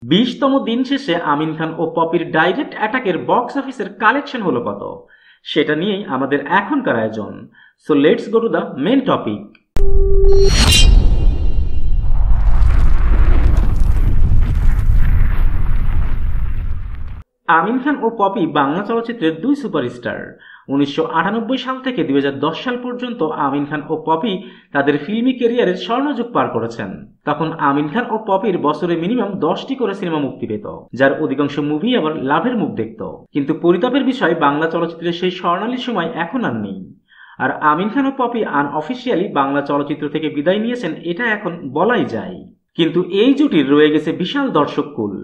20তম দিন শেষে আমিন খান ও পপির ডাইরেক্ট অ্যাটাকের বক্স অফিসের কালেকশন হলো কত, সেটা নিয়েই আমাদের এখনকার আয়োজন। So let's go to the main topic. Amin Khan ও পপি বাংলা চলচ্চিত্রের দুই সুপারস্টার। 1998 সাল থেকে 2010 সাল পর্যন্ত আমিন খান ও পপি তাদের ফিল্মি ক্যারিয়ারের স্বর্ণযুগ পার করেছেন। তখন আমিন খান ও পপির বছরে মিনিমাম 10টি করে সিনেমা মুক্তি পেত, যার অধিকাংশ মুভি আবার লাভের মুখ দেখত। কিন্তু পরিতাপের বিষয়, বাংলা চলচ্চিত্রের সেই স্বর্ণালী সময় এখন আর নেই। আর আমিন খান ও পপি আনঅফিসিয়ালি বাংলা চলচ্চিত্র থেকে বিদায় নিয়েছেন, এটা এখন বলাই যায়। কিন্তু এই জুটির রয়ে গেছে বিশাল দর্শক কুল।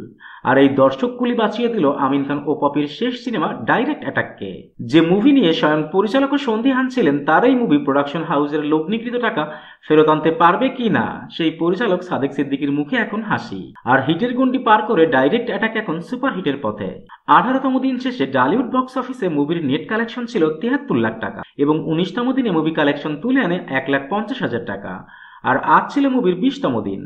আর এই দর্শক কুলি বাঁচিয়ে দিল আমিন খান ও পপির শেষ সিনেমা ডাইরেক্ট অ্যাটাককে। যে মুভি নিয়ে স্বয়ং পরিচালকও সন্দিহান ছিলেন, তার এই মুভি প্রোডাকশন হাউসের লগ্নিকৃত টাকা ফেরত আনতে পারবে কি না, সেই পরিচালক সাদেক সিদ্দিকীর মুখে এখন হাসি। আর হিটের গন্ডি পার করে ডাইরেক্ট অ্যাটাক এখন সুপার হিটের পথে। 18তম দিন শেষে ডালিউড বক্স অফিসে মুভির নেট কালেকশন ছিল 73 লাখ টাকা এবং 19তম দিনে মুভি কালেকশন তুলে আনে 1,50,000 টাকা। আর আজ ছিল মুভির 20তম দিন,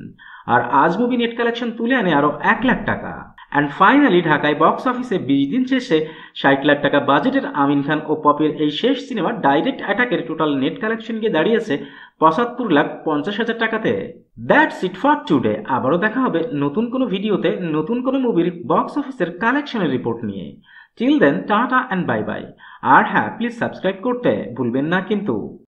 আর আজ মুভি নেট কালেকশন তুলে আনে আরো 1 লাখ টাকা। অ্যান্ড ফাইনালি ঢাকায় বক্স অফিসে 20 দিন শেষে 60 লাখ টাকা বাজেটের আমিন খান ও পপির এই শেষ সিনেমা ডাইরেক্ট অ্যাটাকের টোটাল নেট কালেকশন গিয়ে দাঁড়িয়েছে 75,50,000 টাকাতে। That's it for today. আবারও দেখা হবে নতুন কোনো ভিডিওতে নতুন কোনো মুভির বক্স অফিসের কালেকশনের রিপোর্ট নিয়ে। Till then tata and bye bye. আর হ্যাঁ, প্লিজ সাবস্ক্রাইব করতে ভুলবেন না কিন্তু।